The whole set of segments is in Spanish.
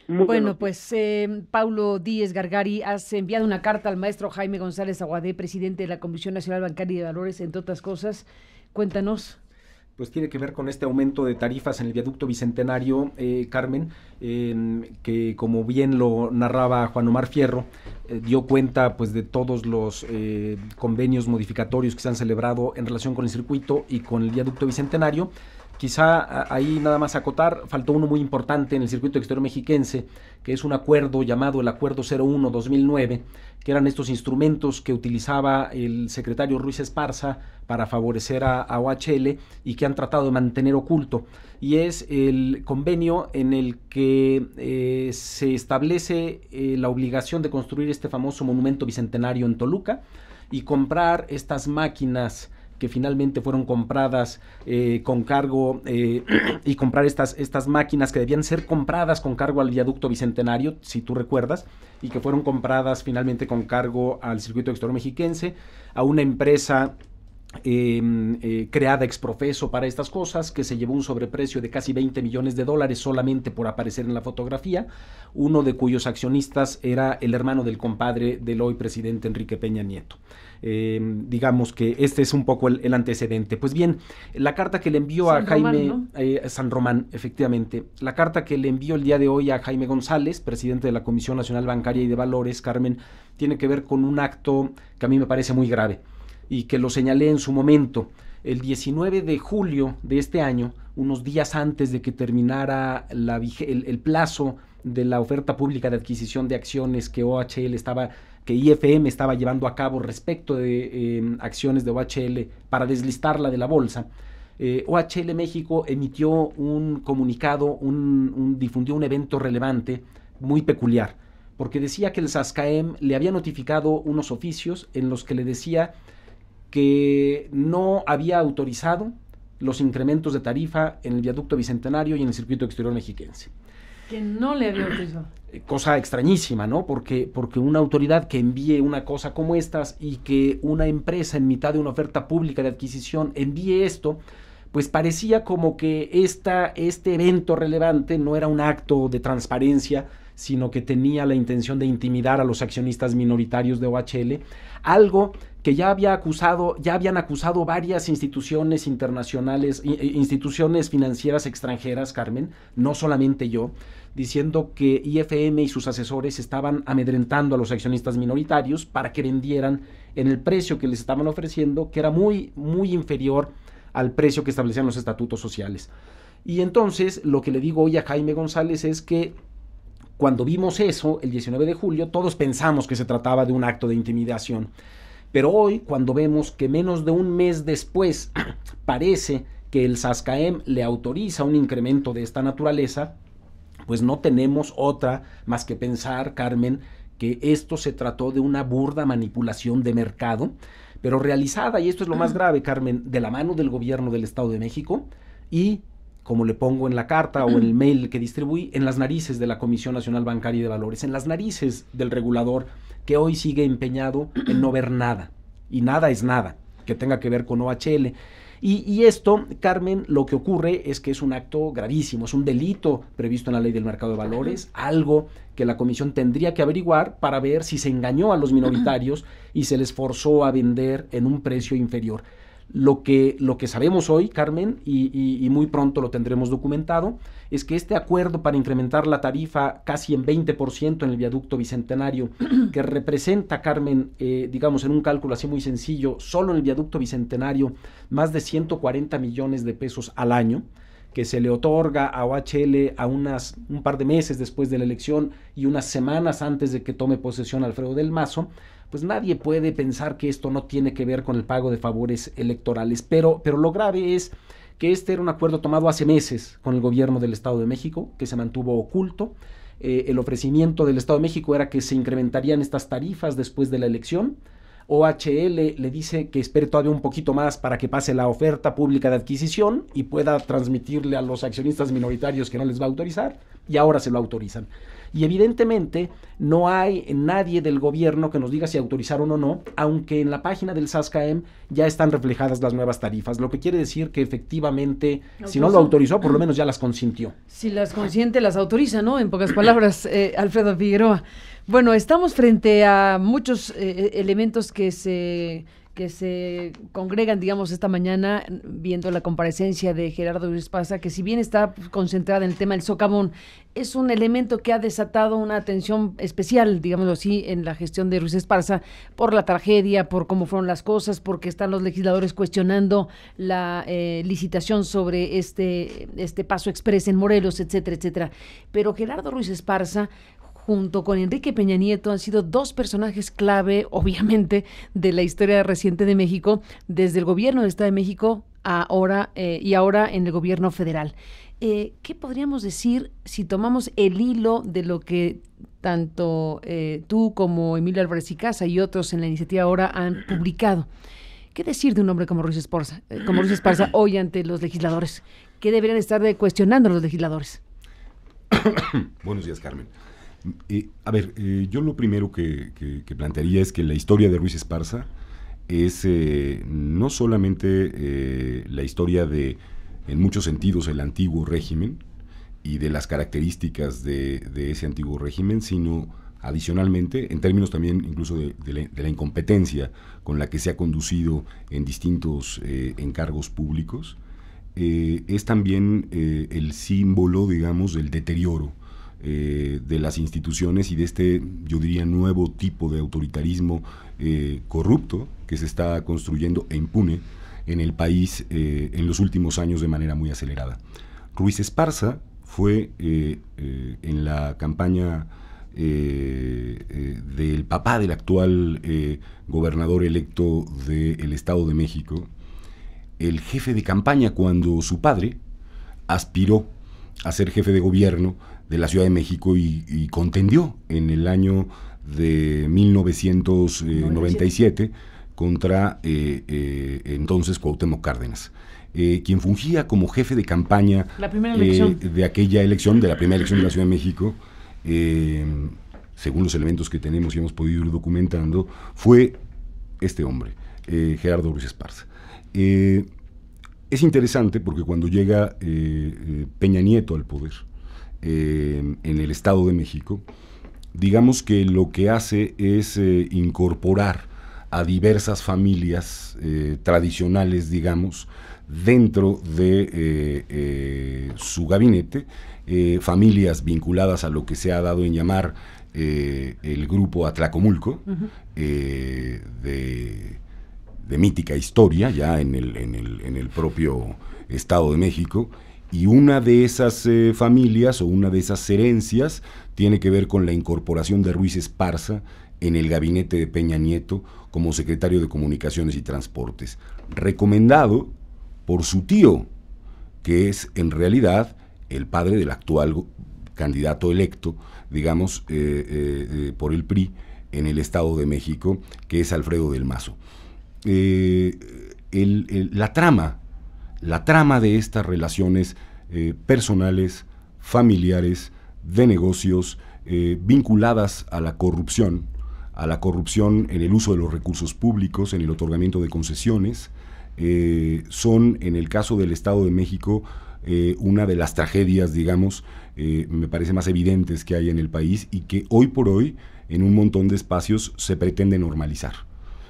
Muy Bueno, buenos días. pues Paulo Díez Gargari, has enviado una carta al maestro Jaime González Aguadé, presidente de la Comisión Nacional Bancaria y de Valores, entre otras cosas. Cuéntanos. Pues tiene que ver con este aumento de tarifas en el viaducto Bicentenario, Carmen, que como bien lo narraba Juan Omar Fierro, dio cuenta pues de todos los convenios modificatorios que se han celebrado en relación con el circuito y con el viaducto Bicentenario. Quizá ahí nada más acotar, faltó uno muy importante en el circuito exterior mexiquense, que es un acuerdo llamado el Acuerdo 01-2009, que eran estos instrumentos que utilizaba el secretario Ruiz Esparza para favorecer a OHL y que han tratado de mantener oculto. Y es el convenio en el que se establece la obligación de construir este famoso monumento bicentenario en Toluca y comprar estas máquinas que finalmente fueron compradas con cargo y comprar estas máquinas que debían ser compradas con cargo al viaducto Bicentenario, si tú recuerdas, y que fueron compradas finalmente con cargo al circuito exterior mexiquense, a una empresa creada ex profeso para estas cosas, que se llevó un sobreprecio de casi 20 millones de dólares solamente por aparecer en la fotografía, uno de cuyos accionistas era el hermano del compadre del hoy presidente Enrique Peña Nieto. Digamos que este es un poco el antecedente. Pues bien, la carta que le envió a San Román, Jaime ¿no? San Román, efectivamente, la carta que le envió el día de hoy a Jaime González, presidente de la Comisión Nacional Bancaria y de Valores, Carmen, tiene que ver con un acto que a mí me parece muy grave y que lo señalé en su momento. El 19 de julio de este año, unos días antes de que terminara el plazo de la oferta pública de adquisición de acciones que IFM estaba llevando a cabo respecto de acciones de OHL para deslistarla de la bolsa, OHL México emitió un comunicado, difundió un evento relevante muy peculiar, porque decía que el SASCAEM le había notificado unos oficios en los que le decía que no había autorizado los incrementos de tarifa en el viaducto Bicentenario y en el circuito exterior mexiquense. Que no le había autorizado. Cosa extrañísima, ¿no? Porque una autoridad que envíe una cosa como estas y que una empresa en mitad de una oferta pública de adquisición envíe esto, pues parecía como que este evento relevante no era un acto de transparencia, sino que tenía la intención de intimidar a los accionistas minoritarios de OHL, algo que ya habían acusado varias instituciones internacionales, instituciones financieras extranjeras, Carmen, no solamente yo, diciendo que IFM y sus asesores estaban amedrentando a los accionistas minoritarios para que vendieran en el precio que les estaban ofreciendo, que era muy, muy inferior al precio que establecían los estatutos sociales. Y entonces lo que le digo hoy a Jaime González es que cuando vimos eso, el 19 de julio, todos pensamos que se trataba de un acto de intimidación. Pero hoy, cuando vemos que menos de un mes después parece que el SASCAEM le autoriza un incremento de esta naturaleza, pues no tenemos otra más que pensar, Carmen, que esto se trató de una burda manipulación de mercado, pero realizada, y esto es lo más grave, Carmen, de la mano del gobierno del Estado de México y, como le pongo en la carta o en el mail que distribuí, en las narices de la Comisión Nacional Bancaria y de Valores, en las narices del regulador que hoy sigue empeñado en no ver nada, y nada es nada, que tenga que ver con OHL. Y esto, Carmen, lo que ocurre es que es un acto gravísimo, es un delito previsto en la ley del mercado de valores, algo que la comisión tendría que averiguar para ver si se engañó a los minoritarios y se les forzó a vender en un precio inferior. Lo que sabemos hoy, Carmen, y muy pronto lo tendremos documentado, es que este acuerdo para incrementar la tarifa casi en 20% en el viaducto Bicentenario, que representa, Carmen, digamos en un cálculo así muy sencillo, solo en el viaducto Bicentenario, más de 140 millones de pesos al año, que se le otorga a OHL un par de meses después de la elección y unas semanas antes de que tome posesión Alfredo del Mazo, pues nadie puede pensar que esto no tiene que ver con el pago de favores electorales. Pero lo grave es que este era un acuerdo tomado hace meses con el gobierno del Estado de México, que se mantuvo oculto. El ofrecimiento del Estado de México era que se incrementarían estas tarifas después de la elección. OHL le dice que espere todavía un poquito más para que pase la oferta pública de adquisición y pueda transmitirle a los accionistas minoritarios que no les va a autorizar, y ahora se lo autorizan. Y evidentemente no hay nadie del gobierno que nos diga si autorizaron o no, aunque en la página del SASCAEM ya están reflejadas las nuevas tarifas, lo que quiere decir que efectivamente, si no lo autorizó, por lo menos ya las consintió. Si las consiente, las autoriza, ¿no? En pocas palabras, Alfredo Figueroa. Bueno, estamos frente a muchos elementos que se congregan, digamos, esta mañana, viendo la comparecencia de Gerardo Ruiz Esparza, que si bien está concentrada en el tema del socavón, es un elemento que ha desatado una atención especial, digámoslo así, en la gestión de Ruiz Esparza, por la tragedia, por cómo fueron las cosas, porque están los legisladores cuestionando la licitación sobre este paso exprés en Morelos, etcétera, etcétera. Pero Gerardo Ruiz Esparza, junto con Enrique Peña Nieto, han sido dos personajes clave, obviamente, de la historia reciente de México, desde el gobierno del Estado de México ahora en el gobierno federal. ¿Qué podríamos decir si tomamos el hilo de lo que tanto tú como Emilio Álvarez y Casa y otros en la iniciativa ahora han publicado? ¿Qué decir de un hombre como Ruiz Esparza hoy ante los legisladores? ¿Qué deberían estar cuestionando los legisladores? Buenos días, Carmen. Yo lo primero que plantearía es que la historia de Ruiz Esparza es no solamente la historia de, en muchos sentidos, el antiguo régimen y de las características de ese antiguo régimen, sino adicionalmente, en términos también incluso de la incompetencia con la que se ha conducido en distintos encargos públicos, es también el símbolo, digamos, del deterioro de las instituciones y de este, yo diría, nuevo tipo de autoritarismo corrupto que se está construyendo e impune en el país en los últimos años de manera muy acelerada. Ruiz Esparza fue en la campaña del papá del actual gobernador electo del Estado de México, el jefe de campaña cuando su padre aspiró a ser jefe de gobierno de la Ciudad de México y contendió en el año de 1997 contra entonces Cuauhtémoc Cárdenas, quien fungía como jefe de campaña de aquella elección, de la primera elección de la Ciudad de México, según los elementos que tenemos y hemos podido ir documentando, fue este hombre, Gerardo Ruiz Esparza. Es interesante porque cuando llega Peña Nieto al poder en el Estado de México, digamos que lo que hace es incorporar a diversas familias tradicionales, digamos, dentro de su gabinete, familias vinculadas a lo que se ha dado en llamar el grupo Atlacomulco, de mítica historia ya en el propio Estado de México, y una de esas familias o una de esas herencias tiene que ver con la incorporación de Ruiz Esparza en el gabinete de Peña Nieto como secretario de Comunicaciones y Transportes, recomendado por su tío, que es en realidad el padre del actual candidato electo, digamos, por el PRI en el Estado de México, que es Alfredo del Mazo. La trama de estas relaciones personales, familiares, de negocios, vinculadas a la corrupción en el uso de los recursos públicos, en el otorgamiento de concesiones, son, en el caso del Estado de México, una de las tragedias, digamos, me parece más evidentes que hay en el país y que hoy por hoy, en un montón de espacios, se pretende normalizar.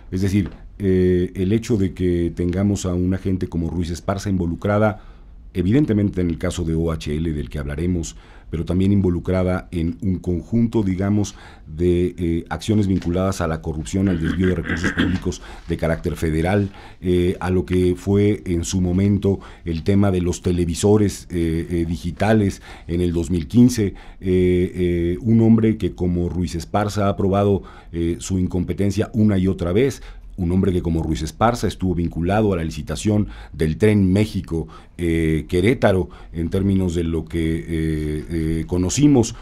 Es decir, el hecho de que tengamos a una gente como Ruiz Esparza involucrada, evidentemente en el caso de OHL, del que hablaremos, pero también involucrada en un conjunto, digamos, de acciones vinculadas a la corrupción, al desvío de recursos públicos de carácter federal, a lo que fue en su momento el tema de los televisores digitales en el 2015, un hombre que como Ruiz Esparza ha probado su incompetencia una y otra vez, un hombre que como Ruiz Esparza estuvo vinculado a la licitación del Tren México-Querétaro en términos de lo que conocimos,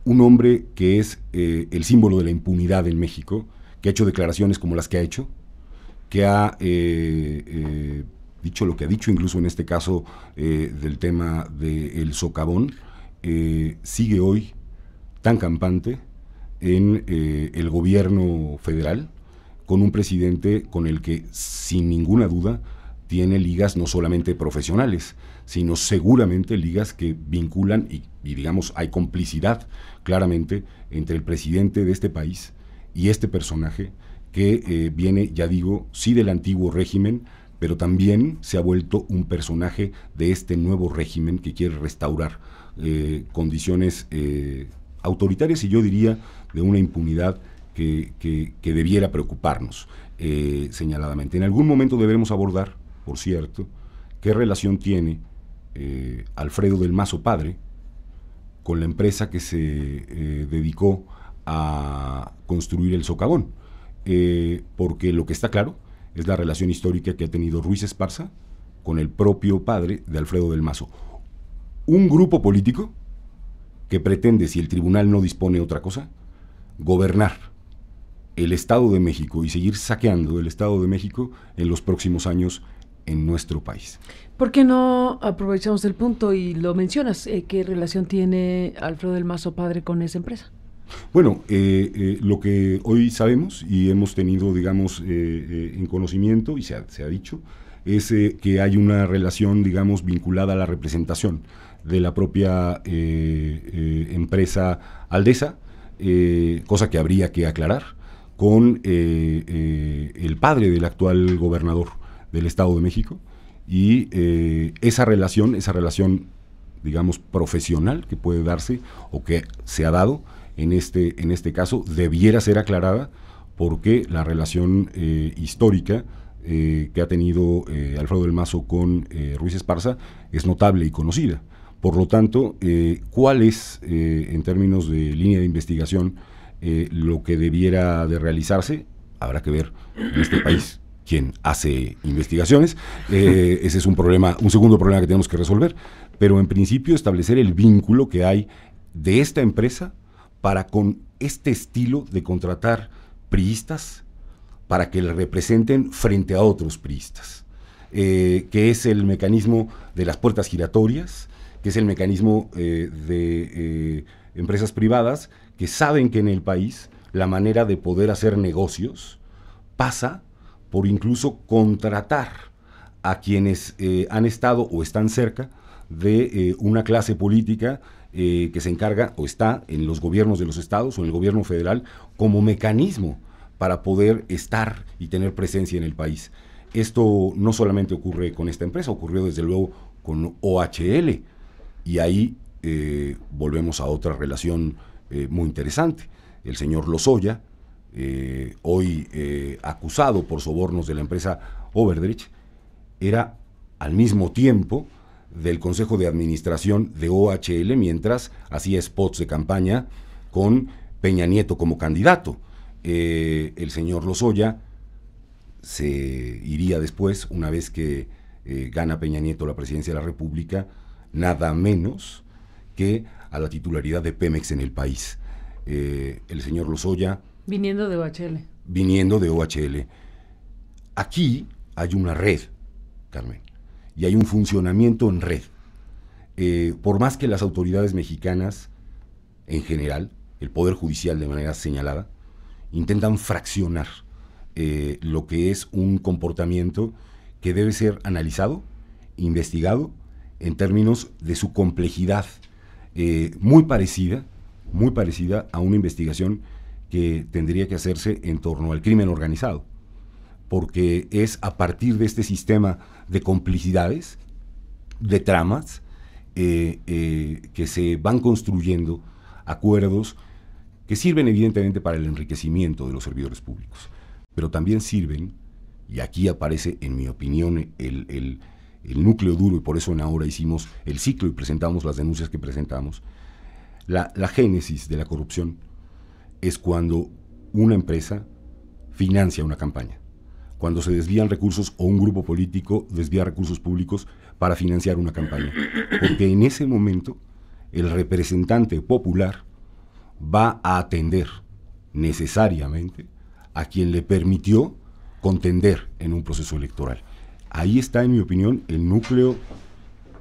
un hombre que es el símbolo de la impunidad en México, que ha hecho declaraciones como las que ha hecho, que ha dicho lo que ha dicho, incluso en este caso del tema del socavón, sigue hoy tan campante en el gobierno federal, con un presidente con el que sin ninguna duda tiene ligas no solamente profesionales, sino seguramente ligas que vinculan y digamos hay complicidad claramente entre el presidente de este país y este personaje que viene, ya digo, sí del antiguo régimen, pero también se ha vuelto un personaje de este nuevo régimen que quiere restaurar condiciones autoritarias y yo diría de una impunidad que debiera preocuparnos señaladamente. En algún momento deberemos abordar, por cierto, qué relación tiene Alfredo del Mazo padre con la empresa que se dedicó a construir el socavón, porque lo que está claro es la relación histórica que ha tenido Ruiz Esparza con el propio padre de Alfredo del Mazo. Un grupo político que pretende, si el tribunal no dispone otra cosa, gobernar el Estado de México y seguir saqueando el Estado de México en los próximos años en nuestro país. ¿Por qué no aprovechamos el punto y lo mencionas? ¿Qué relación tiene Alfredo del Mazo padre con esa empresa? Bueno, lo que hoy sabemos y hemos tenido, digamos, en conocimiento y se ha dicho, es que hay una relación, digamos, vinculada a la representación de la propia empresa Aldesa, cosa que habría que aclarar, con el padre del actual gobernador del Estado de México, y esa relación, digamos, profesional que puede darse o que se ha dado en este caso, debiera ser aclarada porque la relación histórica que ha tenido Alfredo del Mazo con Ruiz Esparza es notable y conocida. Por lo tanto, ¿cuál es, en términos de línea de investigación, lo que debiera de realizarse? Habrá que ver en este país quién hace investigaciones. Ese es un segundo problema que tenemos que resolver. Pero en principio establecer el vínculo que hay de esta empresa para con este estilo de contratar priistas para que le representen frente a otros priistas, que es el mecanismo de las puertas giratorias, que es el mecanismo de empresas privadas que saben que en el país la manera de poder hacer negocios pasa por incluso contratar a quienes han estado o están cerca de una clase política que se encarga o está en los gobiernos de los estados o en el gobierno federal como mecanismo para poder estar y tener presencia en el país. Esto no solamente ocurre con esta empresa, ocurrió desde luego con OHL, y ahí volvemos a otra relación muy interesante. El señor Lozoya, hoy acusado por sobornos de la empresa Overdrecht, era al mismo tiempo del Consejo de Administración de OHL mientras hacía spots de campaña con Peña Nieto como candidato. El señor Lozoya se iría después, una vez que gana Peña Nieto la presidencia de la República, nada menos que a la titularidad de Pemex en el país. El señor Lozoya... Viniendo de OHL. Viniendo de OHL. Aquí hay una red, Carmen, y hay un funcionamiento en red. Por más que las autoridades mexicanas, en general, el Poder Judicial de manera señalada, intentan fraccionar lo que es un comportamiento que debe ser analizado, investigado, en términos de su complejidad, muy parecida a una investigación que tendría que hacerse en torno al crimen organizado, porque es a partir de este sistema de complicidades, de tramas, que se van construyendo acuerdos que sirven evidentemente para el enriquecimiento de los servidores públicos, pero también sirven, y aquí aparece en mi opinión el núcleo duro, y por eso en Ahora hicimos el ciclo y presentamos las denuncias que presentamos. La génesis de la corrupción es cuando una empresa financia una campaña, cuando se desvían recursos o un grupo político desvía recursos públicos para financiar una campaña, porque en ese momento el representante popular va a atender necesariamente a quien le permitió contender en un proceso electoral. Ahí está, en mi opinión, el núcleo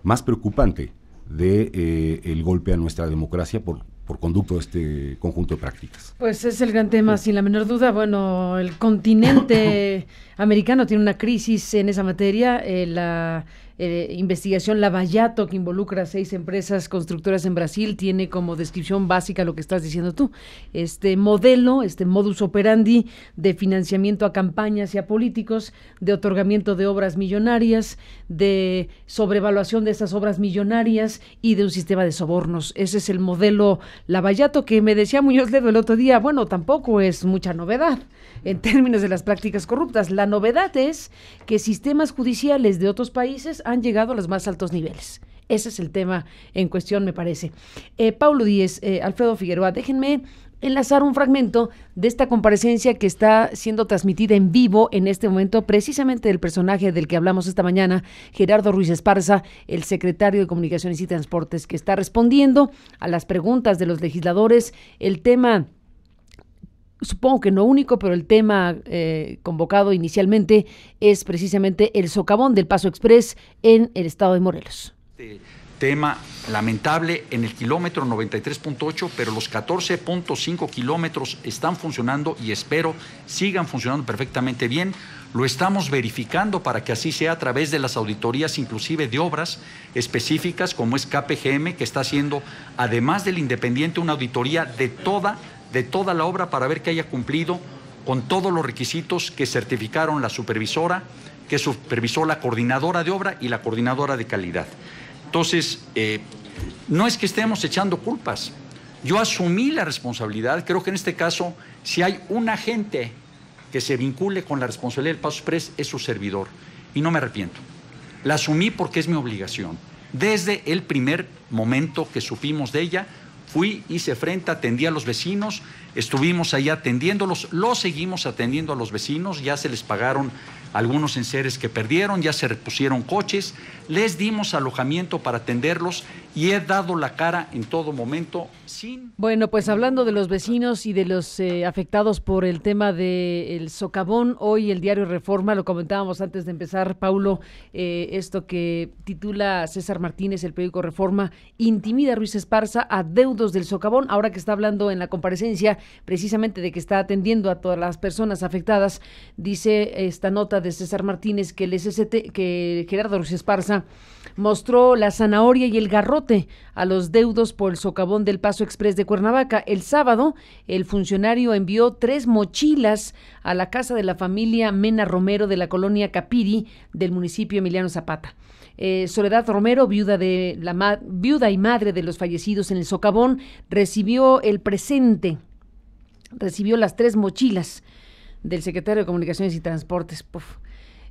más preocupante de el golpe a nuestra democracia por conducto de este conjunto de prácticas. Pues es el gran tema, sin la menor duda. Bueno, el continente americano tiene una crisis en esa materia. La investigación Lavallato, que involucra a 6 empresas constructoras en Brasil, tiene como descripción básica lo que estás diciendo tú. Este modelo, este modus operandi de financiamiento a campañas y a políticos, de otorgamiento de obras millonarias, de sobrevaluación de esas obras millonarias y de un sistema de sobornos. Ese es el modelo Lavallato, que me decía Muñoz Ledo el otro día. Bueno, tampoco es mucha novedad en términos de las prácticas corruptas. La novedad es que sistemas judiciales de otros países han llegado a los más altos niveles. Ese es el tema en cuestión, me parece. Paulo Díez, Alfredo Figueroa, déjenme enlazar un fragmento de esta comparecencia que está siendo transmitida en vivo en este momento, precisamente del personaje del que hablamos esta mañana, Gerardo Ruiz Esparza, el secretario de Comunicaciones y Transportes, que está respondiendo a las preguntas de los legisladores. El tema, supongo que no único, pero el tema convocado inicialmente es precisamente el socavón del Paso Exprés en el estado de Morelos. Tema lamentable en el kilómetro 93.8, pero los 14.5 kilómetros están funcionando y espero sigan funcionando perfectamente bien. Lo estamos verificando para que así sea a través de las auditorías, inclusive de obras específicas, como es KPGM, que está haciendo, además del independiente, una auditoría de toda la obra para ver que haya cumplido con todos los requisitos que certificaron la supervisora, que supervisó la coordinadora de obra y la coordinadora de calidad. Entonces, no es que estemos echando culpas. Yo asumí la responsabilidad. Creo que en este caso, si hay un agente que se vincule con la responsabilidad del Paso Express, es su servidor. Y no me arrepiento. La asumí porque es mi obligación. Desde el primer momento que supimos de ella, fui, hice frente, atendí a los vecinos, estuvimos ahí atendiéndolos, los seguimos atendiendo a los vecinos, ya se les pagaron algunos enseres que perdieron, ya se repusieron coches, les dimos alojamiento para atenderlos y he dado la cara en todo momento sin... Bueno, pues hablando de los vecinos y de los afectados por el tema del socavón, hoy el diario Reforma, lo comentábamos antes de empezar, Paulo, esto que titula César Martínez, el periódico Reforma, intimida a Ruiz Esparza a deudos del socavón, ahora que está hablando en la comparecencia precisamente de que está atendiendo a todas las personas afectadas. Dice esta nota de César Martínez que que Gerardo Ruiz Esparza mostró la zanahoria y el garrote a los deudos por el socavón del Paso Exprés de Cuernavaca. El sábado, el funcionario envió 3 mochilas a la casa de la familia Mena Romero de la colonia Capiri del municipio Emiliano Zapata. Soledad Romero, viuda y madre de los fallecidos en el socavón, recibió las 3 mochilas del secretario de Comunicaciones y Transportes.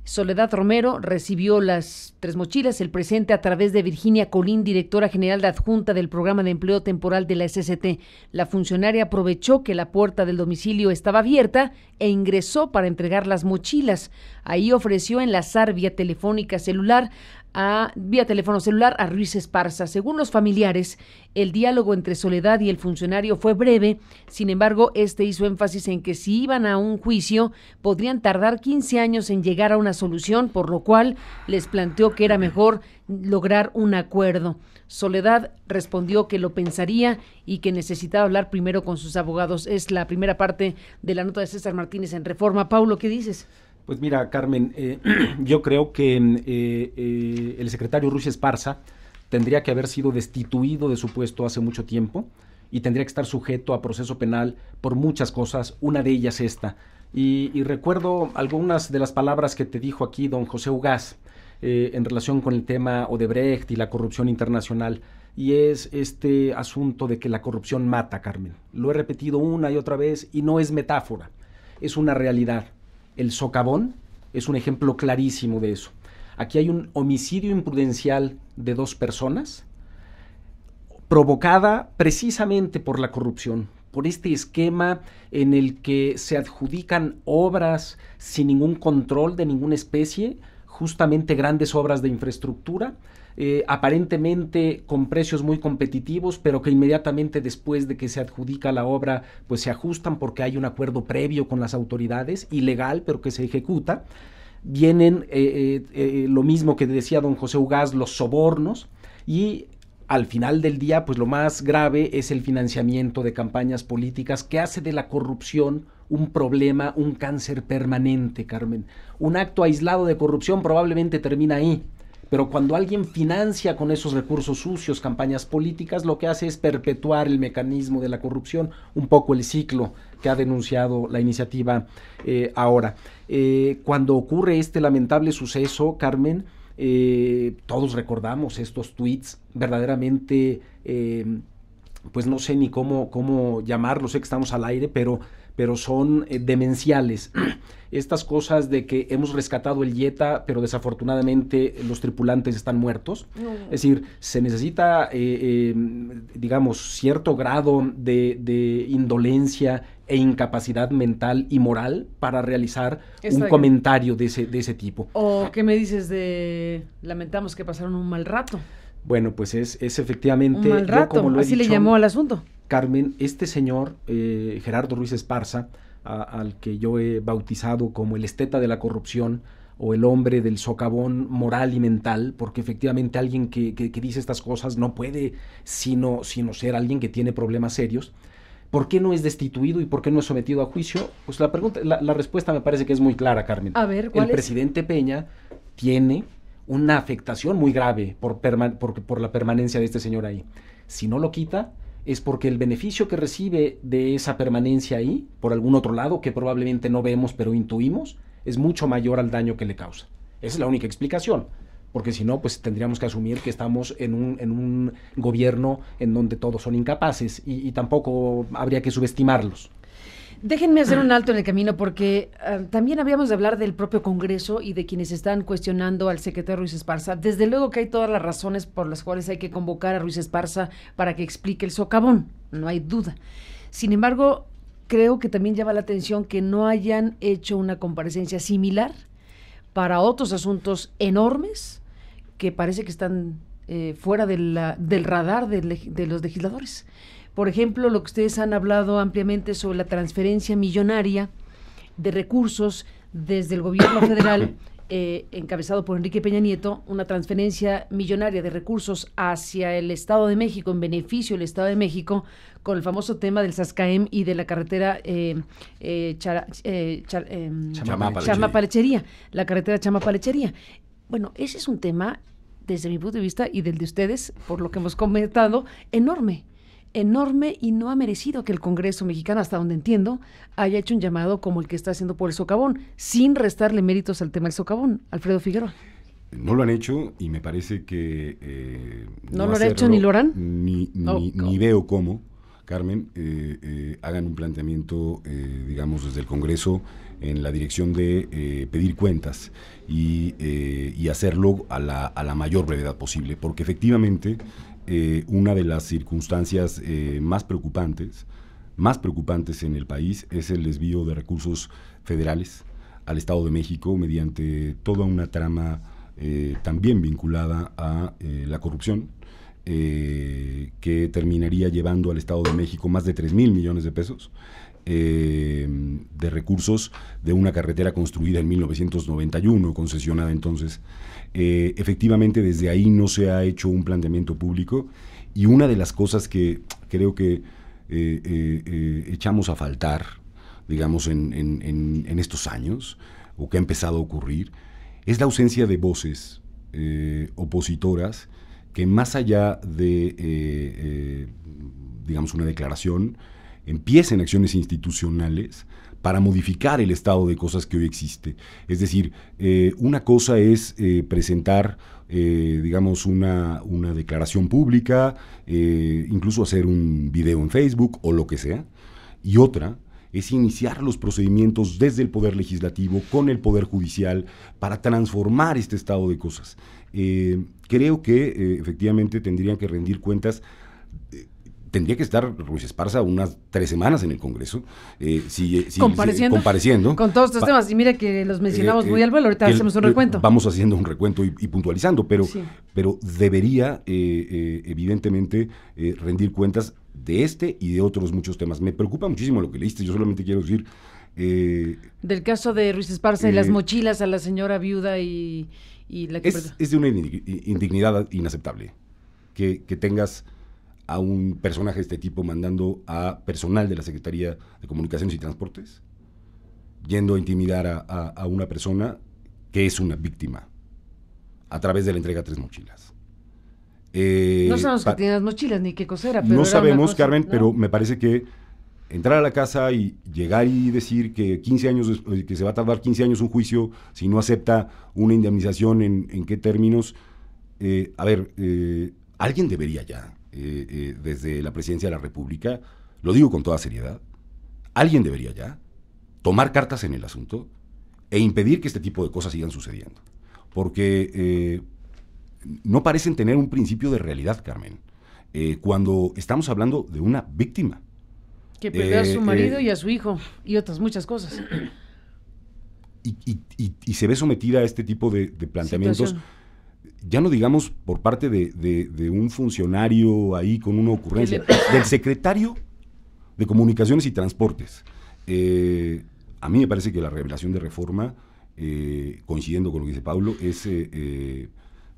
Soledad Romero recibió las 3 mochilas, el presente a través de Virginia Colín, directora general adjunta del Programa de Empleo Temporal de la SCT. La funcionaria aprovechó que la puerta del domicilio estaba abierta e ingresó para entregar las mochilas. Ahí ofreció enlazar vía teléfono celular a Ruiz Esparza. Según los familiares, el diálogo entre Soledad y el funcionario fue breve. Sin embargo, hizo énfasis en que si iban a un juicio, podrían tardar 15 años en llegar a una solución, por lo cual les planteó que era mejor lograr un acuerdo. Soledad respondió que lo pensaría y que necesitaba hablar primero con sus abogados. Es la primera parte de la nota de César Martínez en Reforma. Paulo, ¿qué dices? Pues mira, Carmen, yo creo que el secretario Ruiz Esparza tendría que haber sido destituido de su puesto hace mucho tiempo y tendría que estar sujeto a proceso penal por muchas cosas, una de ellas esta. Y recuerdo algunas de las palabras que te dijo aquí don José Ugaz en relación con el tema Odebrecht y la corrupción internacional. Y es este asunto de que la corrupción mata, Carmen. Lo he repetido una y otra vez y no es metáfora, es una realidad. El socavón es un ejemplo clarísimo de eso. Aquí hay un homicidio imprudencial de 2 personas provocada precisamente por la corrupción, por este esquema en el que se adjudican obras sin ningún control de ninguna especie, justamente grandes obras de infraestructura, aparentemente con precios muy competitivos, pero que inmediatamente después de que se adjudica la obra, pues se ajustan porque hay un acuerdo previo con las autoridades, ilegal, pero que se ejecuta. Vienen lo mismo que decía don José Ugaz, los sobornos, y al final del día, pues lo más grave es el financiamiento de campañas políticas que hace de la corrupción un problema, un cáncer permanente, Carmen. Un acto aislado de corrupción probablemente termina ahí, pero cuando alguien financia con esos recursos sucios campañas políticas, lo que hace es perpetuar el mecanismo de la corrupción, un poco el ciclo que ha denunciado la iniciativa ahora. Cuando ocurre este lamentable suceso, Carmen, todos recordamos estos tweets verdaderamente, pues no sé ni cómo llamarlos, sé que estamos al aire, pero son demenciales. Estas cosas de que hemos rescatado el Jetta, pero desafortunadamente los tripulantes están muertos. No. Es decir, se necesita, digamos, cierto grado de indolencia e incapacidad mental y moral para realizar un comentario de ese tipo. ¿O qué me dices de lamentamos que pasaron un mal rato? Bueno, pues es efectivamente... Un mal rato, yo, como lo he así dicho, le llamó al asunto. Carmen, este señor, Gerardo Ruiz Esparza, al que yo he bautizado como el esteta de la corrupción o el hombre del socavón moral y mental, porque efectivamente alguien que dice estas cosas no puede sino ser alguien que tiene problemas serios. ¿Por qué no es destituido y por qué no es sometido a juicio? Pues la respuesta me parece que es muy clara, Carmen. A ver, ¿cuál es? El presidente Peña tiene una afectación muy grave por la permanencia de este señor ahí. Si no lo quita, es porque el beneficio que recibe de esa permanencia ahí, por algún otro lado, que probablemente no vemos pero intuimos, es mucho mayor al daño que le causa. Esa es la única explicación, porque si no, pues tendríamos que asumir que estamos en un gobierno en donde todos son incapaces y tampoco habría que subestimarlos. Déjenme hacer un alto en el camino porque también habíamos de hablar del propio Congreso y de quienes están cuestionando al secretario Ruiz Esparza. Desde luego que hay todas las razones por las cuales hay que convocar a Ruiz Esparza para que explique el socavón, no hay duda. Sin embargo, creo que también llama la atención que no hayan hecho una comparecencia similar para otros asuntos enormes que parece que están fuera del radar de los legisladores. Por ejemplo, lo que ustedes han hablado ampliamente sobre la transferencia millonaria de recursos desde el gobierno federal, encabezado por Enrique Peña Nieto, una transferencia millonaria de recursos hacia el Estado de México, en beneficio del Estado de México, con el famoso tema del Sascaem y de la carretera Chama-Palechería, la carretera Chama-Palechería. Bueno, ese es un tema, desde mi punto de vista y del de ustedes, por lo que hemos comentado, enorme, y no ha merecido que el Congreso mexicano, hasta donde entiendo, haya hecho un llamado como el que está haciendo por el socavón, sin restarle méritos al tema del socavón. Alfredo Figueroa. No lo han hecho y me parece que... ¿No lo han hecho ni lo harán? Ni veo cómo, Carmen, hagan un planteamiento, digamos, desde el Congreso en la dirección de pedir cuentas y hacerlo a la mayor brevedad posible, porque efectivamente... una de las circunstancias más preocupantes en el país es el desvío de recursos federales al Estado de México mediante toda una trama también vinculada a la corrupción que terminaría llevando al Estado de México más de 3,000 millones de pesos de recursos de una carretera construida en 1991, concesionada entonces. Efectivamente, desde ahí no se ha hecho un planteamiento público y una de las cosas que creo que echamos a faltar, digamos, en estos años, o que ha empezado a ocurrir, es la ausencia de voces opositoras que más allá de, digamos, una declaración, empiecen acciones institucionales para modificar el estado de cosas que hoy existe. Es decir, una cosa es presentar, digamos, una declaración pública, incluso hacer un video en Facebook o lo que sea, y otra es iniciar los procedimientos desde el Poder Legislativo con el Poder Judicial para transformar este estado de cosas. Creo que efectivamente tendrían que rendir cuentas tendría que estar Ruiz Esparza unas 3 semanas en el Congreso, compareciendo con todos estos temas. Y mira que los mencionamos muy al vuelo, ahorita hacemos un recuento. Vamos haciendo un recuento y puntualizando, pero debería evidentemente rendir cuentas de este y de otros muchos temas. Me preocupa muchísimo lo que leíste, yo solamente quiero decir... del caso de Ruiz Esparza y las mochilas a la señora viuda y la que... Es de una indignidad inaceptable que tengas a un personaje de este tipo mandando a personal de la Secretaría de Comunicaciones y Transportes, yendo a intimidar a una persona que es una víctima a través de la entrega de 3 mochilas. No sabemos que tenían las mochilas ni qué cosa era. Pero no era sabemos, cosa, Carmen, ¿no? pero me parece que entrar a la casa y llegar y decir que 15 años, que se va a tardar 15 años un juicio si no acepta una indemnización, ¿en qué términos? Alguien debería ya, desde la Presidencia de la República, lo digo con toda seriedad, alguien debería ya tomar cartas en el asunto e impedir que este tipo de cosas sigan sucediendo. Porque no parecen tener un principio de realidad, Carmen, cuando estamos hablando de una víctima. Que perdió a su marido y a su hijo y otras muchas cosas. Y se ve sometida a este tipo de planteamientos, situación. Ya no digamos por parte de un funcionario ahí con una ocurrencia, del secretario de Comunicaciones y Transportes. A mí me parece que la revelación de Reforma, coincidiendo con lo que dice Pablo,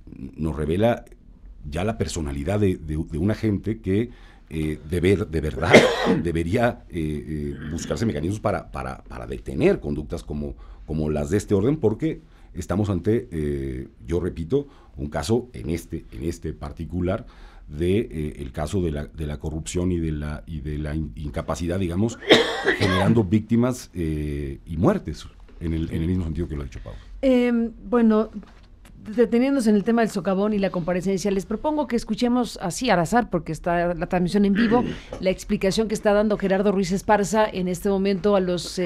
nos revela ya la personalidad de una gente que de verdad debería buscarse mecanismos para detener conductas como las de este orden, porque estamos ante, yo repito, un caso en este particular el caso de la corrupción y de la incapacidad, digamos, generando víctimas y muertes, en el mismo sentido que lo ha dicho Pablo. Bueno, deteniéndose en el tema del socavón y la comparecencia, les propongo que escuchemos así al azar, porque está la transmisión en vivo, la explicación que está dando Gerardo Ruiz Esparza en este momento a los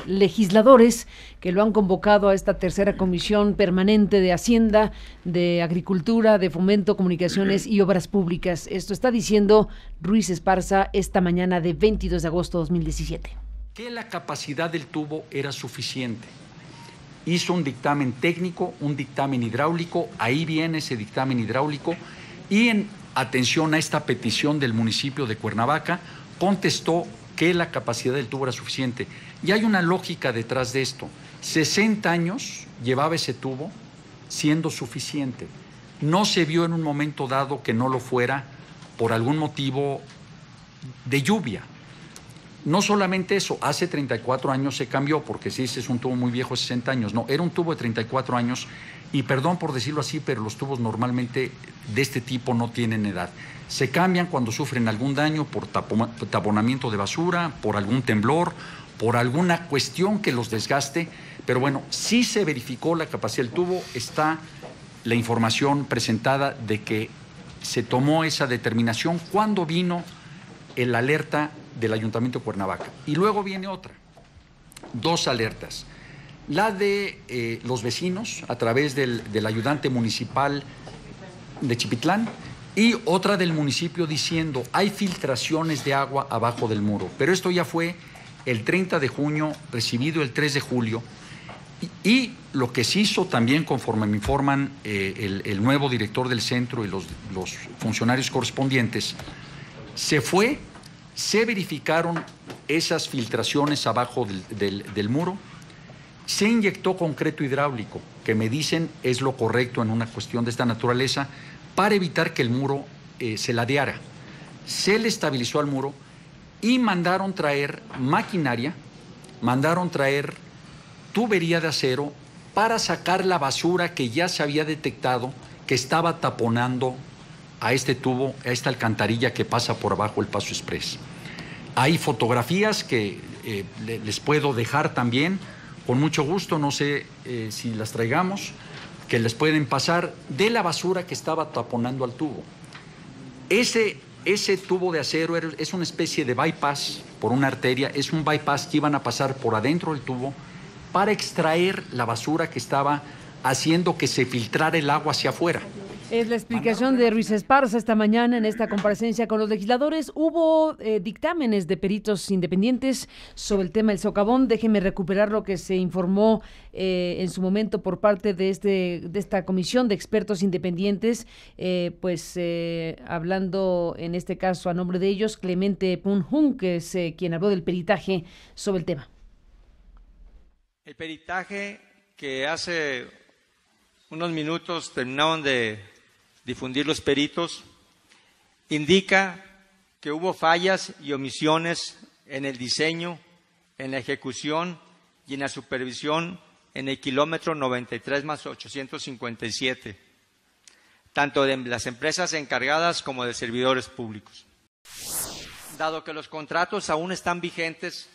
legisladores que lo han convocado a esta tercera comisión permanente de Hacienda, de Agricultura, de Fomento, Comunicaciones y Obras Públicas. Esto está diciendo Ruiz Esparza esta mañana de 22 de agosto de 2017. Que la capacidad del tubo era suficiente. Hizo un dictamen técnico, un dictamen hidráulico, ahí viene ese dictamen hidráulico, y en atención a esta petición del municipio de Cuernavaca, contestó que la capacidad del tubo era suficiente. Y hay una lógica detrás de esto. 60 años llevaba ese tubo siendo suficiente. No se vio en un momento dado que no lo fuera por algún motivo de lluvia. No solamente eso, hace 34 años se cambió, porque si ese es un tubo muy viejo, 60 años, no, era un tubo de 34 años, y perdón por decirlo así, pero los tubos normalmente de este tipo no tienen edad. Se cambian cuando sufren algún daño por taponamiento de basura, por algún temblor, por alguna cuestión que los desgaste, pero bueno, sí se verificó la capacidad del tubo, está la información presentada de que se tomó esa determinación cuando vino el alerta del Ayuntamiento de Cuernavaca. Y luego viene otra, 2 alertas. La de los vecinos a través del ayudante municipal de Chipitlán, y otra del municipio diciendo hay filtraciones de agua abajo del muro. Pero esto ya fue el 30 de junio, recibido el 3 de julio. Y lo que se hizo también, conforme me informan el nuevo director del centro y los funcionarios correspondientes, se verificaron esas filtraciones abajo del muro, se inyectó concreto hidráulico, que me dicen es lo correcto en una cuestión de esta naturaleza, para evitar que el muro se ladeara. Se le estabilizó al muro y mandaron traer maquinaria, mandaron traer tubería de acero para sacar la basura que ya se había detectado que estaba taponando a este tubo, a esta alcantarilla que pasa por abajo el Paso Express. Hay fotografías que les puedo dejar también, con mucho gusto, no sé si las traigamos, que les pueden pasar de la basura que estaba taponando al tubo. Ese tubo de acero es una especie de bypass por una arteria, es un bypass que iban a pasar por adentro del tubo para extraer la basura que estaba haciendo que se filtrara el agua hacia afuera. Es la explicación de Ruiz Esparza esta mañana en esta comparecencia con los legisladores. Hubo dictámenes de peritos independientes sobre el tema del socavón. Déjenme recuperar lo que se informó en su momento por parte de esta comisión de expertos independientes, hablando en este caso a nombre de ellos, Clemente Punjun, que es quien habló del peritaje sobre el tema. El peritaje que hace unos minutos terminaron de difundir los peritos indica que hubo fallas y omisiones en el diseño, en la ejecución y en la supervisión en el kilómetro 93+857, tanto de las empresas encargadas como de servidores públicos. Dado que los contratos aún están vigentes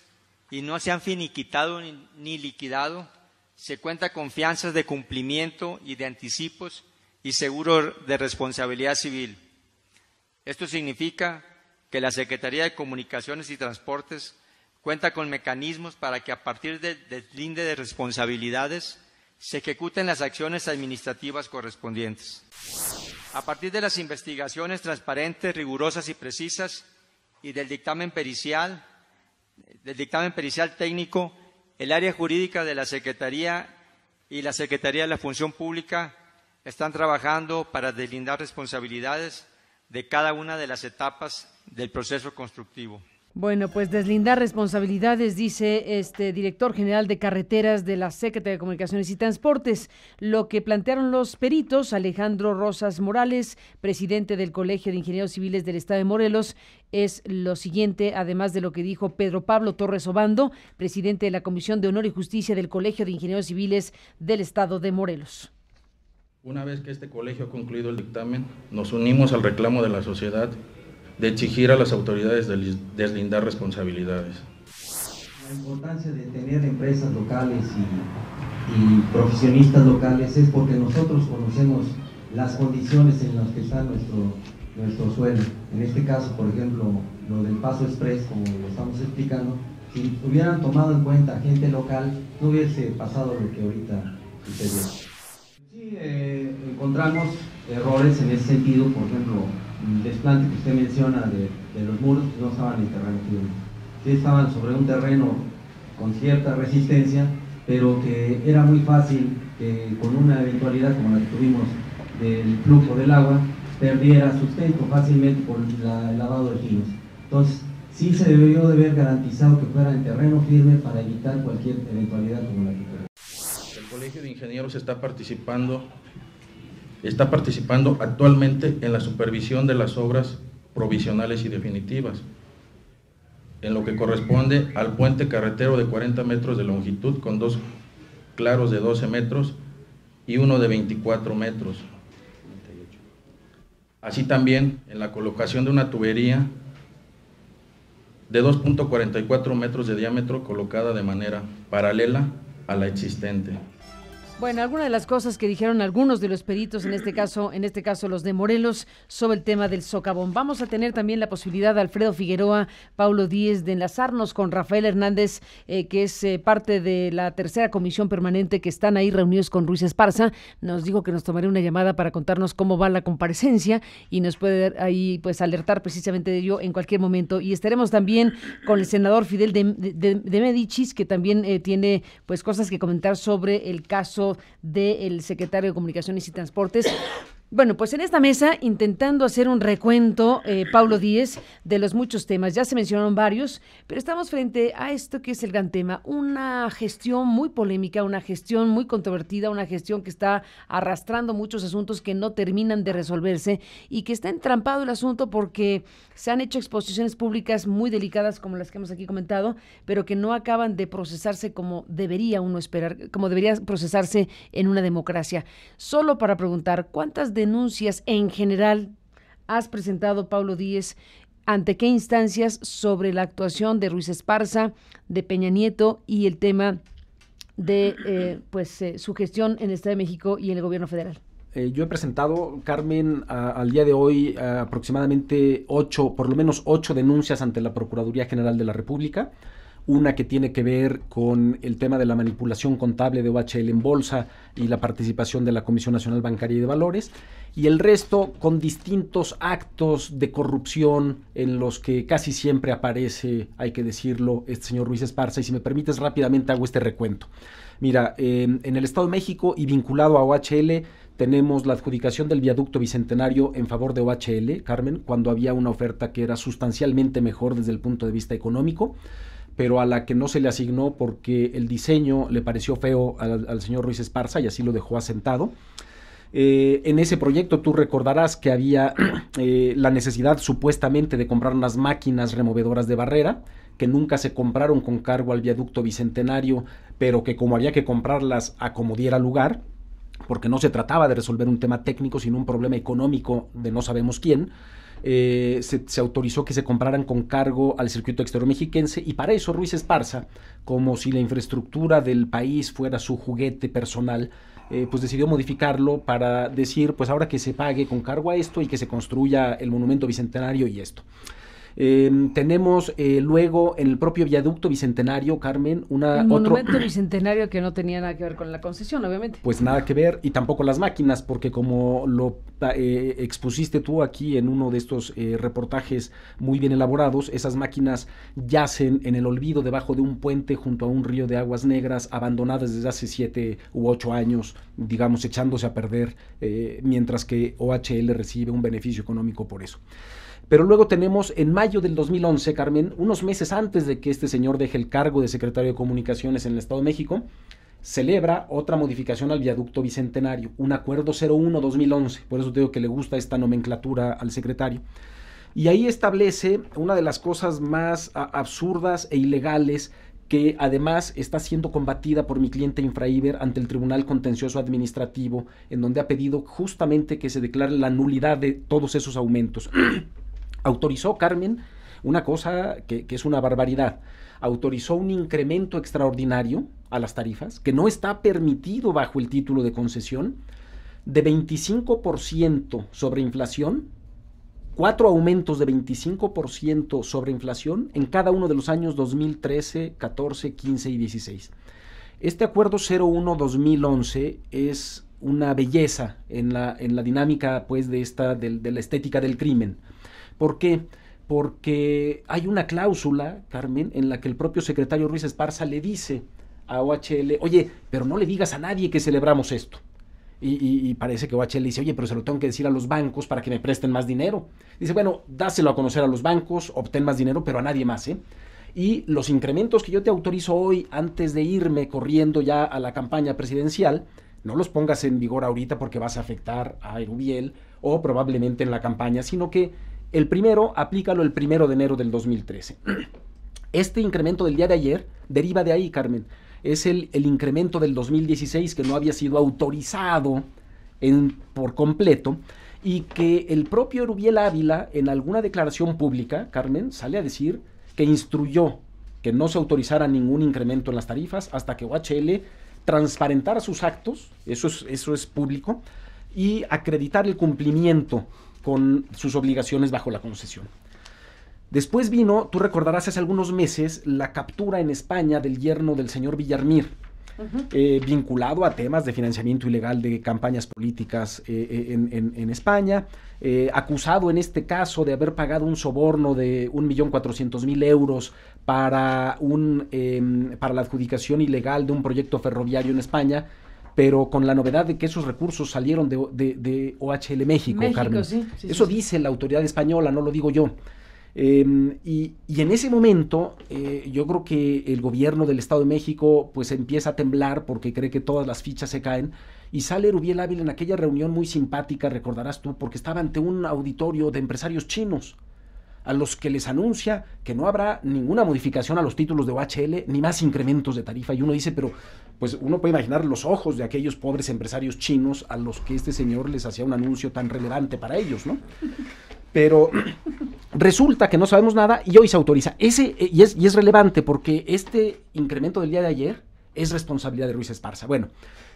y no se han finiquitado ni liquidado, se cuenta con fianzas de cumplimiento y de anticipos y seguro de responsabilidad civil. Esto significa que la Secretaría de Comunicaciones y Transportes cuenta con mecanismos para que a partir del deslinde de responsabilidades se ejecuten las acciones administrativas correspondientes. A partir de las investigaciones transparentes, rigurosas y precisas y del dictamen pericial técnico, el área jurídica de la Secretaría y la Secretaría de la Función Pública están trabajando para deslindar responsabilidades de cada una de las etapas del proceso constructivo. Bueno, pues deslindar responsabilidades, dice este director general de carreteras de la Secretaría de Comunicaciones y Transportes. Lo que plantearon los peritos, Alejandro Rosas Morales, presidente del Colegio de Ingenieros Civiles del Estado de Morelos, es lo siguiente, además de lo que dijo Pedro Pablo Torres Obando, presidente de la Comisión de Honor y Justicia del Colegio de Ingenieros Civiles del Estado de Morelos. Una vez que este colegio ha concluido el dictamen, nos unimos al reclamo de la sociedad de exigir a las autoridades deslindar responsabilidades. La importancia de tener empresas locales y profesionistas locales es porque nosotros conocemos las condiciones en las que está nuestro suelo. En este caso, por ejemplo, lo del Paso Express, como lo estamos explicando, si hubieran tomado en cuenta gente local, no hubiese pasado lo que ahorita sucedió. Sí, encontramos errores en ese sentido, por ejemplo, el desplante que usted menciona de los muros no estaban en terreno firme. Sí estaban sobre un terreno con cierta resistencia, pero que era muy fácil que con una eventualidad como la que tuvimos del flujo del agua, perdiera sustento fácilmente por el lavado de pinos. Entonces, sí se debió de haber garantizado que fuera en terreno firme para evitar cualquier eventualidad como la que tuvimos. El Colegio de Ingenieros está participando actualmente en la supervisión de las obras provisionales y definitivas, en lo que corresponde al puente carretero de 40 metros de longitud con 2 claros de 12 metros y uno de 24 metros. Así también en la colocación de una tubería de 2.44 metros de diámetro colocada de manera paralela a la existente. Bueno, algunas de las cosas que dijeron algunos de los peritos, en este caso los de Morelos, sobre el tema del socavón. Vamos a tener también la posibilidad de Alfredo Figueroa, Paulo Díez, de enlazarnos con Rafael Hernández, que es parte de la tercera comisión permanente, que están ahí reunidos con Ruiz Esparza. Nos dijo que nos tomaría una llamada para contarnos cómo va la comparecencia y nos puede ahí pues alertar precisamente de ello en cualquier momento. Y estaremos también con el senador Fidel de Medicis, que también tiene pues cosas que comentar sobre el caso del secretario de Comunicaciones y Transportes. Bueno, pues en esta mesa, intentando hacer un recuento, Paulo Díez, de los muchos temas. Ya se mencionaron varios, pero estamos frente a esto que es el gran tema. Una gestión muy polémica, una gestión muy controvertida, una gestión que está arrastrando muchos asuntos que no terminan de resolverse y que está entrampado el asunto porque se han hecho exposiciones públicas muy delicadas, como las que hemos aquí comentado, pero que no acaban de procesarse como debería uno esperar, como debería procesarse en una democracia. Solo para preguntar, ¿cuántas denuncias en general has presentado, Paulo Díez? ¿Ante qué instancias sobre la actuación de Ruiz Esparza, de Peña Nieto y el tema de su gestión en el Estado de México y en el gobierno federal? Yo he presentado, Carmen, al día de hoy aproximadamente por lo menos 8 denuncias ante la Procuraduría General de la República. una que tiene que ver con el tema de la manipulación contable de OHL en bolsa y la participación de la Comisión Nacional Bancaria y de Valores, y el resto con distintos actos de corrupción en los que casi siempre aparece, hay que decirlo, este señor Ruiz Esparza, y si me permites rápidamente hago este recuento. Mira, en el Estado de México y vinculado a OHL tenemos la adjudicación del viaducto Bicentenario en favor de OHL, Carmen, cuando había una oferta que era sustancialmente mejor desde el punto de vista económico, pero a la que no se le asignó porque el diseño le pareció feo al señor Ruiz Esparza y así lo dejó asentado. En ese proyecto tú recordarás que había la necesidad supuestamente de comprar unas máquinas removedoras de barrera que nunca se compraron con cargo al viaducto Bicentenario, pero que como había que comprarlas a como diera lugar, porque no se trataba de resolver un tema técnico, sino un problema económico de no sabemos quién, se autorizó que se compraran con cargo al circuito exterior mexiquense, y para eso Ruiz Esparza, como si la infraestructura del país fuera su juguete personal, pues decidió modificarlo para decir, pues ahora que se pague con cargo a esto y que se construya el monumento bicentenario y esto. Tenemos luego en el propio viaducto Bicentenario, Carmen, el monumento bicentenario que no tenía nada que ver con la concesión, obviamente. Pues nada que ver, y tampoco las máquinas, porque como lo expusiste tú aquí en uno de estos reportajes muy bien elaborados, esas máquinas yacen en el olvido debajo de un puente junto a un río de aguas negras, abandonadas desde hace 7 u 8 años, digamos, echándose a perder, mientras que OHL recibe un beneficio económico por eso. Pero luego tenemos en mayo del 2011, Carmen, unos meses antes de que este señor deje el cargo de secretario de Comunicaciones en el Estado de México, celebra otra modificación al viaducto Bicentenario, un acuerdo 01-2011, por eso te digo que le gusta esta nomenclatura al secretario. Y ahí establece una de las cosas más absurdas e ilegales, que además está siendo combatida por mi cliente Infraiber ante el Tribunal Contencioso Administrativo, en donde ha pedido justamente que se declare la nulidad de todos esos aumentos. Autorizó, Carmen, una cosa que es una barbaridad. Autorizó un incremento extraordinario a las tarifas, que no está permitido bajo el título de concesión, de 25% sobre inflación, 4 aumentos de 25% sobre inflación en cada uno de los años 2013, 14, 15 y 16. Este acuerdo 01-2011 es una belleza en la dinámica, pues, de la estética del crimen. ¿Por qué? Porque hay una cláusula, Carmen, en la que el propio secretario Ruiz Esparza le dice a OHL, oye, pero no le digas a nadie que celebramos esto. Y parece que OHL dice, oye, pero se lo tengo que decir a los bancos para que me presten más dinero. Dice, bueno, dáselo a conocer a los bancos, obtén más dinero, pero a nadie más, ¿eh? Y los incrementos que yo te autorizo hoy, antes de irme corriendo ya a la campaña presidencial, no los pongas en vigor ahorita porque vas a afectar a Erubiel o probablemente en la campaña, sino que el primero, aplícalo el 1 de enero del 2013. Este incremento del día de ayer deriva de ahí, Carmen. Es el incremento del 2016 que no había sido autorizado por completo, y que el propio Erubiel Ávila en alguna declaración pública, Carmen, sale a decir que instruyó que no se autorizara ningún incremento en las tarifas hasta que OHL transparentara sus actos, eso es público, y acreditar el cumplimiento con sus obligaciones bajo la concesión. Después vino, tú recordarás hace algunos meses, la captura en España del yerno del señor Villarmir, vinculado a temas de financiamiento ilegal de campañas políticas en España, acusado en este caso de haber pagado un soborno de 1.400.000 euros para la adjudicación ilegal de un proyecto ferroviario en España, pero con la novedad de que esos recursos salieron de OHL México, Carmen. Sí, Eso dice la autoridad española, no lo digo yo. Y en ese momento yo creo que el gobierno del Estado de México pues empieza a temblar porque cree que todas las fichas se caen, y sale Erubiel Ávila en aquella reunión muy simpática, recordarás tú, porque estaba ante un auditorio de empresarios chinos a los que les anuncia que no habrá ninguna modificación a los títulos de OHL ni más incrementos de tarifa. Y uno dice, pero pues uno puede imaginar los ojos de aquellos pobres empresarios chinos a los que este señor les hacía un anuncio tan relevante para ellos, ¿no? Pero resulta que no sabemos nada y hoy se autoriza. Y es relevante porque este incremento del día de ayer es responsabilidad de Ruiz Esparza. Bueno,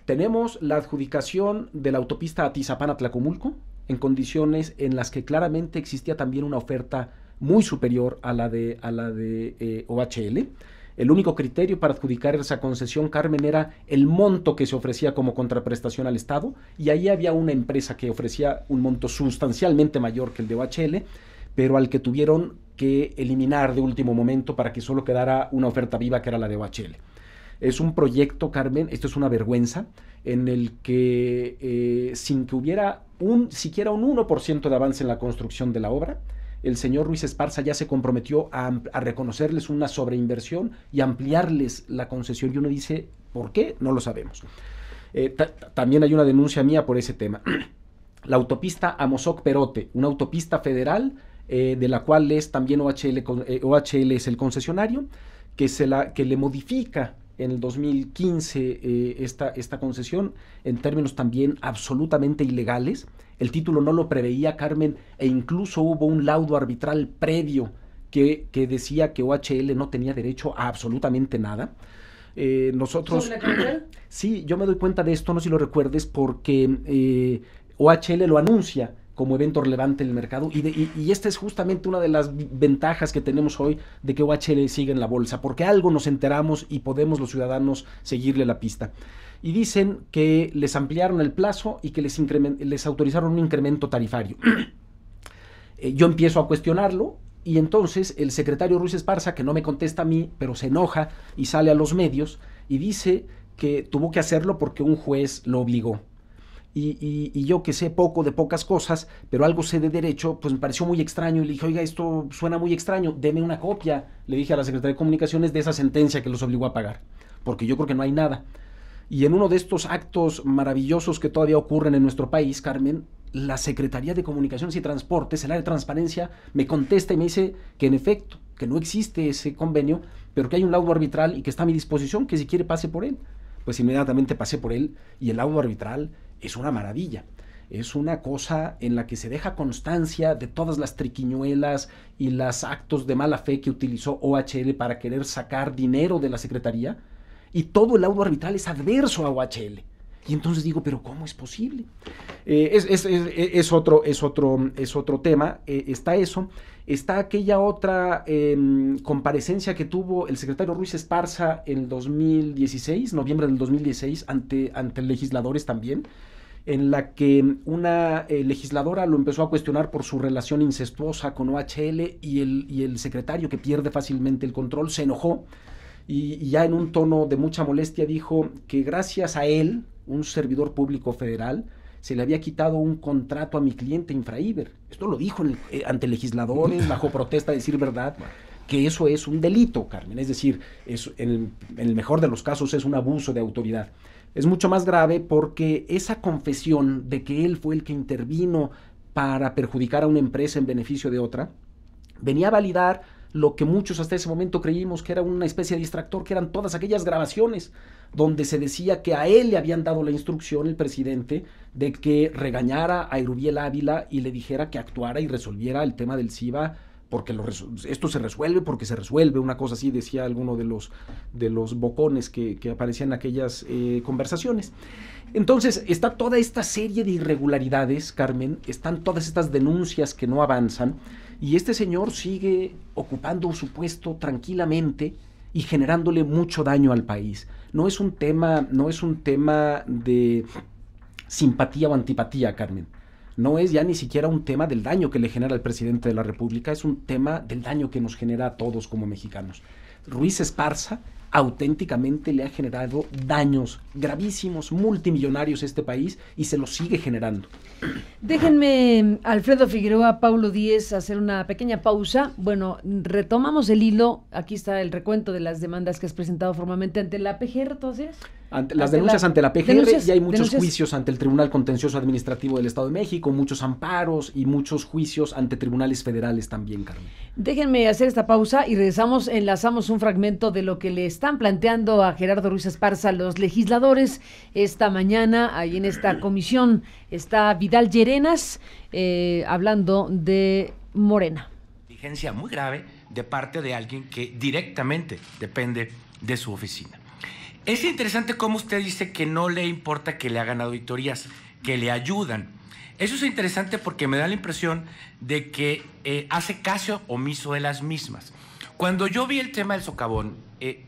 tenemos la adjudicación de la autopista Atizapán a Tlacomulco en condiciones en las que claramente existía también una oferta muy superior a la de OHL. El único criterio para adjudicar esa concesión, Carmen, era el monto que se ofrecía como contraprestación al Estado, y ahí había una empresa que ofrecía un monto sustancialmente mayor que el de OHL, pero al que tuvieron que eliminar de último momento para que solo quedara una oferta viva, que era la de OHL. Es un proyecto, Carmen, esto es una vergüenza, en el que sin que hubiera siquiera un 1% de avance en la construcción de la obra, el señor Ruiz Esparza ya se comprometió a reconocerles una sobreinversión y ampliarles la concesión. Y uno dice, ¿por qué? No lo sabemos. También hay una denuncia mía por ese tema. La autopista Amozoc-Perote, una autopista federal, de la cual es también OHL es el concesionario, que le modifica en el 2015 esta concesión en términos también absolutamente ilegales. El título no lo preveía, Carmen, e incluso hubo un laudo arbitral previo que decía que OHL no tenía derecho a absolutamente nada. Nosotros... ¿Sobre la carretera? Sí, yo me doy cuenta de esto, no sé si lo recuerdes, porque OHL lo anuncia como evento relevante en el mercado, y esta es justamente una de las ventajas que tenemos hoy de que OHL sigue en la bolsa, porque algo nos enteramos y podemos los ciudadanos seguirle la pista. Y dicen que les ampliaron el plazo y que les autorizaron un incremento tarifario. Yo empiezo a cuestionarlo, y entonces el secretario Ruiz Esparza, que no me contesta a mí, pero se enoja y sale a los medios y dice que tuvo que hacerlo porque un juez lo obligó. Y yo, que sé poco de pocas cosas, pero algo sé de derecho, pues me pareció muy extraño, y le dije, oiga, esto suena muy extraño, deme una copia, le dije a la Secretaría de Comunicaciones, de esa sentencia que los obligó a pagar, porque yo creo que no hay nada. Y en uno de estos actos maravillosos que todavía ocurren en nuestro país, Carmen, la Secretaría de Comunicaciones y Transportes, el área de transparencia, me contesta y me dice que en efecto, que no existe ese convenio, pero que hay un laudo arbitral y que está a mi disposición, que si quiere pase por él. Pues inmediatamente pasé por él, y el laudo arbitral es una maravilla. Es una cosa en la que se deja constancia de todas las triquiñuelas y los actos de mala fe que utilizó OHL para querer sacar dinero de la Secretaría, y todo el laudo arbitral es adverso a OHL. Y entonces digo, ¿pero cómo es posible? Es otro tema. Está eso. Está aquella otra comparecencia que tuvo el secretario Ruiz Esparza en el 2016, noviembre del 2016, ante legisladores también, en la que una legisladora lo empezó a cuestionar por su relación incestuosa con OHL, y el secretario, que pierde fácilmente el control, se enojó y ya en un tono de mucha molestia dijo que gracias a él, un servidor público federal, se le había quitado un contrato a mi cliente Infraiber. Esto lo dijo ante legisladores, bajo protesta, de decir verdad, que eso es un delito, Carmen. Es decir, en el mejor de los casos es un abuso de autoridad. Es mucho más grave porque esa confesión de que él fue el que intervino para perjudicar a una empresa en beneficio de otra, venía a validar lo que muchos hasta ese momento creímos que era una especie de distractor, que eran todas aquellas grabaciones donde se decía que a él le habían dado la instrucción, el presidente, de que regañara a Erubiel Ávila y le dijera que actuara y resolviera el tema del CIVA, porque esto se resuelve porque se resuelve, una cosa así decía alguno de los bocones que aparecían en aquellas conversaciones. Entonces está toda esta serie de irregularidades, Carmen, están todas estas denuncias que no avanzan, y este señor sigue ocupando su puesto tranquilamente y generándole mucho daño al país. No es un tema de simpatía o antipatía, Carmen. No es ya ni siquiera un tema del daño que le genera al presidente de la República, es un tema del daño que nos genera a todos como mexicanos. Ruiz Esparza auténticamente le ha generado daños gravísimos, multimillonarios a este país, y se los sigue generando. Déjenme, Alfredo Figueroa, Paulo Díez, hacer una pequeña pausa. Bueno, retomamos el hilo. Aquí está el recuento de las demandas que has presentado formalmente ante la PGR, entonces. Las denuncias ante la PGR, y hay muchos juicios ante el Tribunal Contencioso Administrativo del Estado de México, muchos amparos y muchos juicios ante tribunales federales también, Carmen. Déjenme hacer esta pausa y regresamos, enlazamos un fragmento de lo que le están planteando a Gerardo Ruiz Esparza los legisladores esta mañana. Ahí en esta comisión está Vidal Llerenas hablando de Morena. Diligencia muy grave de parte de alguien que directamente depende de su oficina. Es interesante cómo usted dice que no le importa que le hagan auditorías, que le ayudan. Eso es interesante porque me da la impresión de que hace caso omiso de las mismas. Cuando yo vi el tema del socavón,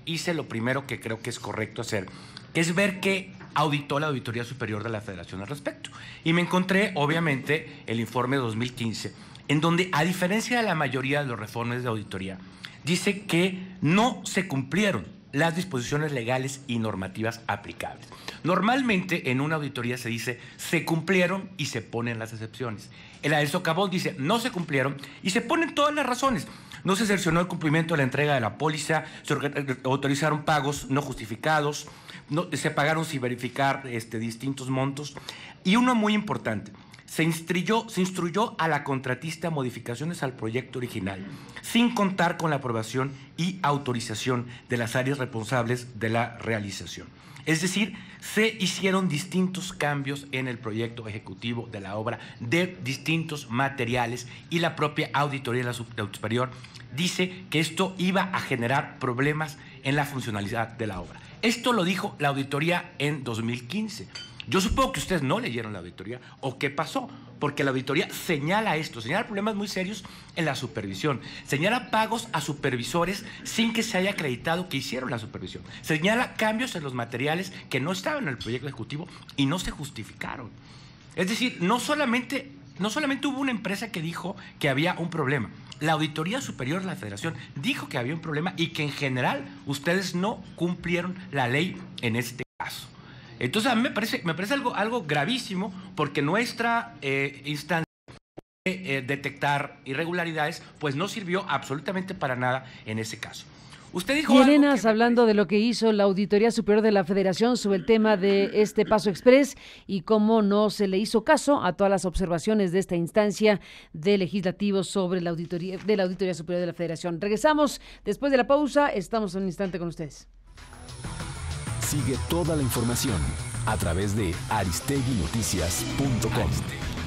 hice lo primero que creo que es correcto hacer, que es ver qué auditó la Auditoría Superior de la Federación al respecto. Y me encontré, obviamente, el informe de 2015, en donde, a diferencia de la mayoría de los informes de auditoría, dice que no se cumplieron las disposiciones legales y normativas aplicables. Normalmente en una auditoría se dice se cumplieron y se ponen las excepciones. En la del socavón dice no se cumplieron y se ponen todas las razones. No se cercionó el cumplimiento de la entrega de la póliza, se autorizaron pagos no justificados, se pagaron sin verificar distintos montos. Y uno muy importante, se instruyó a la contratista modificaciones al proyecto original, sin contar con la aprobación y autorización de las áreas responsables de la realización. Es decir, se hicieron distintos cambios en el proyecto ejecutivo de la obra de distintos materiales y la propia auditoría de la superior dice que esto iba a generar problemas en la funcionalidad de la obra. Esto lo dijo la auditoría en 2015. Yo supongo que ustedes no leyeron la auditoría o qué pasó, porque la auditoría señala esto, señala problemas muy serios en la supervisión, señala pagos a supervisores sin que se haya acreditado que hicieron la supervisión, señala cambios en los materiales que no estaban en el proyecto ejecutivo y no se justificaron. Es decir, no solamente hubo una empresa que dijo que había un problema, la Auditoría Superior de la Federación dijo que había un problema y que en general ustedes no cumplieron la ley en este caso. Entonces a mí me parece algo gravísimo porque nuestra instancia de detectar irregularidades pues no sirvió absolutamente para nada en ese caso. Usted dijo y Arenas, hablando de lo que hizo la Auditoría Superior de la Federación sobre el tema de este Paso Express y cómo no se le hizo caso a todas las observaciones de esta instancia de legislativo sobre la Auditoría Superior de la Federación. Regresamos después de la pausa, estamos en un instante con ustedes. Sigue toda la información a través de aristeguinoticias.com.